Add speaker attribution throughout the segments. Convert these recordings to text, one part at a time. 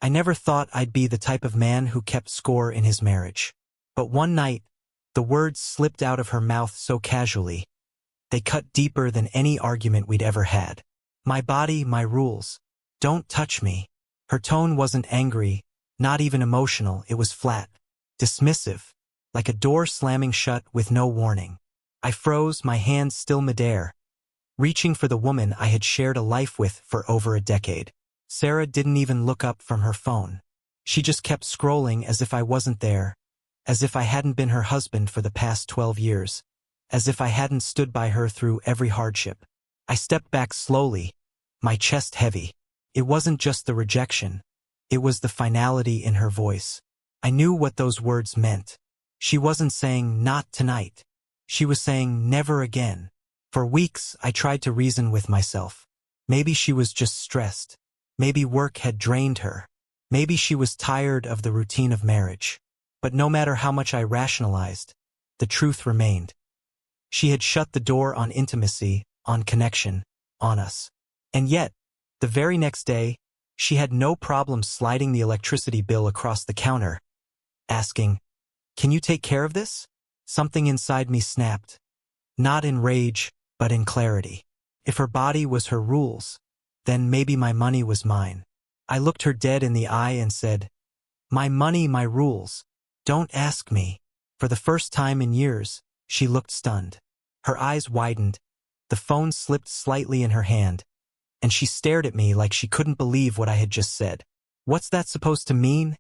Speaker 1: I never thought I'd be the type of man who kept score in his marriage. But one night, the words slipped out of her mouth so casually. They cut deeper than any argument we'd ever had. My body, my rules. Don't touch me. Her tone wasn't angry, not even emotional, it was flat, dismissive, like a door slamming shut with no warning. I froze, my hands still midair, reaching for the woman I had shared a life with for over a decade. Sarah didn't even look up from her phone. She just kept scrolling as if I wasn't there, as if I hadn't been her husband for the past 12 years, as if I hadn't stood by her through every hardship. I stepped back slowly, my chest heavy. It wasn't just the rejection, it was the finality in her voice. I knew what those words meant. She wasn't saying, "Not tonight." She was saying, "Never again." For weeks, I tried to reason with myself. Maybe she was just stressed. Maybe work had drained her. Maybe she was tired of the routine of marriage. But no matter how much I rationalized, the truth remained. She had shut the door on intimacy, on connection, on us. And yet, the very next day, she had no problem sliding the electricity bill across the counter, asking, "Can you take care of this?" Something inside me snapped. Not in rage, but in clarity. If her body was her rules, then maybe my money was mine. I looked her dead in the eye and said, "My money, my rules. Don't ask me." For the first time in years, she looked stunned. Her eyes widened, the phone slipped slightly in her hand, and she stared at me like she couldn't believe what I had just said. "What's that supposed to mean?"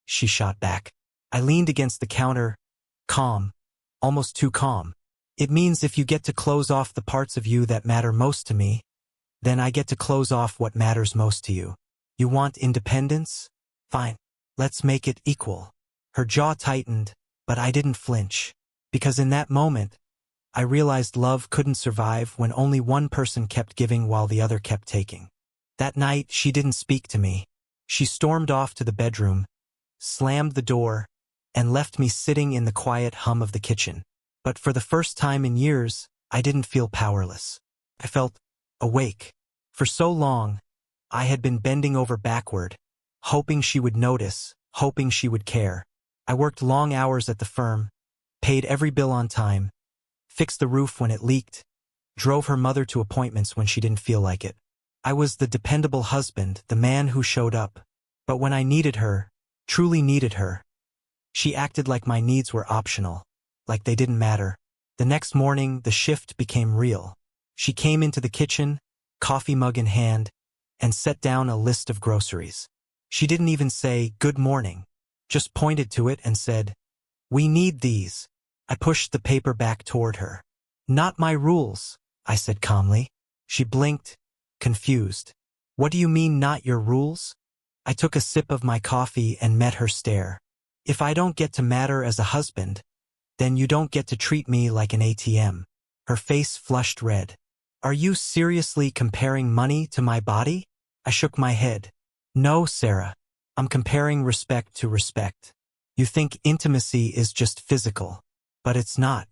Speaker 1: she shot back. I leaned against the counter, calm, almost too calm. "It means if you get to close off the parts of you that matter most to me, then I get to close off what matters most to you. You want independence? Fine. Let's make it equal." Her jaw tightened, but I didn't flinch. Because in that moment, I realized love couldn't survive when only one person kept giving while the other kept taking. That night, she didn't speak to me. She stormed off to the bedroom, slammed the door, and left me sitting in the quiet hum of the kitchen. But for the first time in years, I didn't feel powerless. I felt awake. For so long, I had been bending over backward, hoping she would notice, hoping she would care. I worked long hours at the firm, paid every bill on time, fixed the roof when it leaked, drove her mother to appointments when she didn't feel like it. I was the dependable husband, the man who showed up. But when I needed her, truly needed her, she acted like my needs were optional, like they didn't matter. The next morning, the shift became real. She came into the kitchen, coffee mug in hand, and set down a list of groceries. She didn't even say, "Good morning," just pointed to it and said, "We need these." I pushed the paper back toward her. "Not my rules," I said calmly. She blinked, confused. "What do you mean, not your rules?" I took a sip of my coffee and met her stare. "If I don't get to matter as a husband, then you don't get to treat me like an ATM. Her face flushed red. "Are you seriously comparing money to my body?" I shook my head. "No, Sarah. I'm comparing respect to respect. You think intimacy is just physical. But it's not.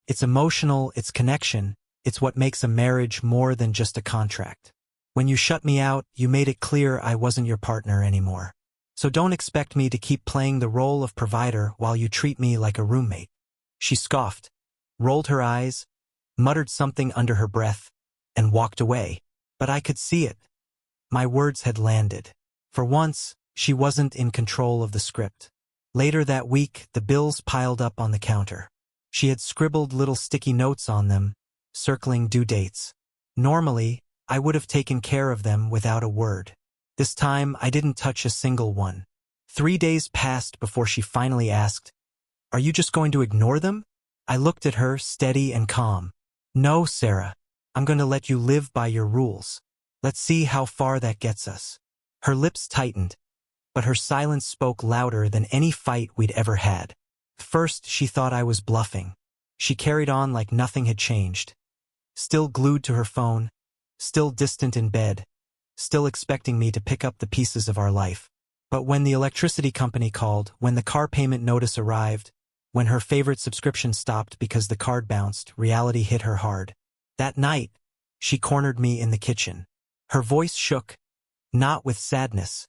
Speaker 1: It's emotional, it's connection, it's what makes a marriage more than just a contract. When you shut me out, you made it clear I wasn't your partner anymore. So don't expect me to keep playing the role of provider while you treat me like a roommate." She scoffed, rolled her eyes, muttered something under her breath, and walked away. But I could see it. My words had landed. For once, she wasn't in control of the script. Later that week, the bills piled up on the counter. She had scribbled little sticky notes on them, circling due dates. Normally, I would have taken care of them without a word. This time, I didn't touch a single one. 3 days passed before she finally asked, "Are you just going to ignore them?" I looked at her, steady and calm. "No, Sarah. I'm going to let you live by your rules. Let's see how far that gets us." Her lips tightened, but her silence spoke louder than any fight we'd ever had. First, she thought I was bluffing. She carried on like nothing had changed. Still glued to her phone, still distant in bed, still expecting me to pick up the pieces of our life. But when the electricity company called, when the car payment notice arrived, when her favorite subscription stopped because the card bounced, reality hit her hard. That night, she cornered me in the kitchen. Her voice shook, not with sadness,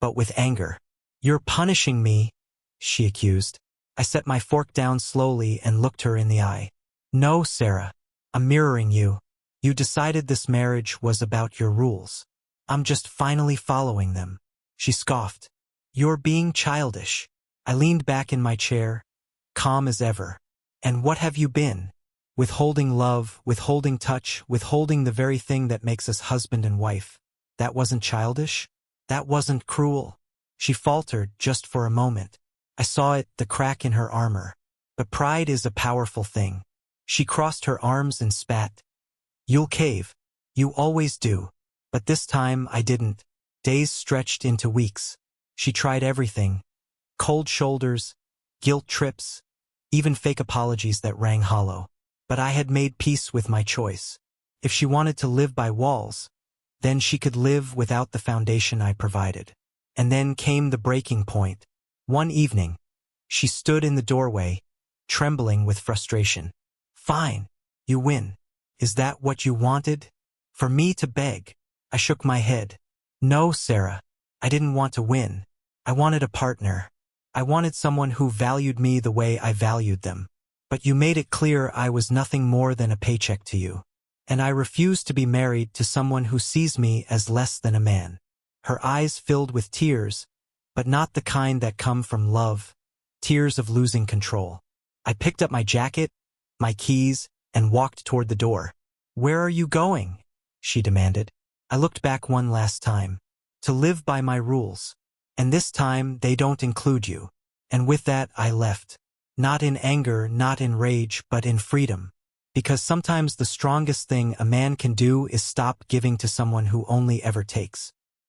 Speaker 1: but with anger. "You're punishing me," she accused. I set my fork down slowly and looked her in the eye. "No, Sarah. I'm mirroring you. You decided this marriage was about your rules. I'm just finally following them." She scoffed. "You're being childish." I leaned back in my chair, calm as ever. "And what have you been? Withholding love, withholding touch, withholding the very thing that makes us husband and wife. That wasn't childish? That wasn't cruel?" She faltered just for a moment. I saw it, the crack in her armor. But pride is a powerful thing. She crossed her arms and spat. "You'll cave. You always do. But this time I didn't." Days stretched into weeks. She tried everything. Cold shoulders, guilt trips, even fake apologies that rang hollow. But I had made peace with my choice. If she wanted to live by walls, then she could live without the foundation I provided. And then came the breaking point. One evening, she stood in the doorway, trembling with frustration. "Fine, you win. Is that what you wanted? For me to beg?" I shook my head. "No, Sarah. I didn't want to win. I wanted a partner. I wanted someone who valued me the way I valued them. But you made it clear I was nothing more than a paycheck to you. And I refuse to be married to someone who sees me as less than a man." Her eyes filled with tears, but not the kind that come from love, tears of losing control. I picked up my jacket, my keys, and walked toward the door. "Where are you going?" she demanded. I looked back one last time. "To live by my rules. And this time they don't include you." And with that I left. Not in anger, not in rage, but in freedom. Because sometimes the strongest thing a man can do is stop giving to someone who only ever takes.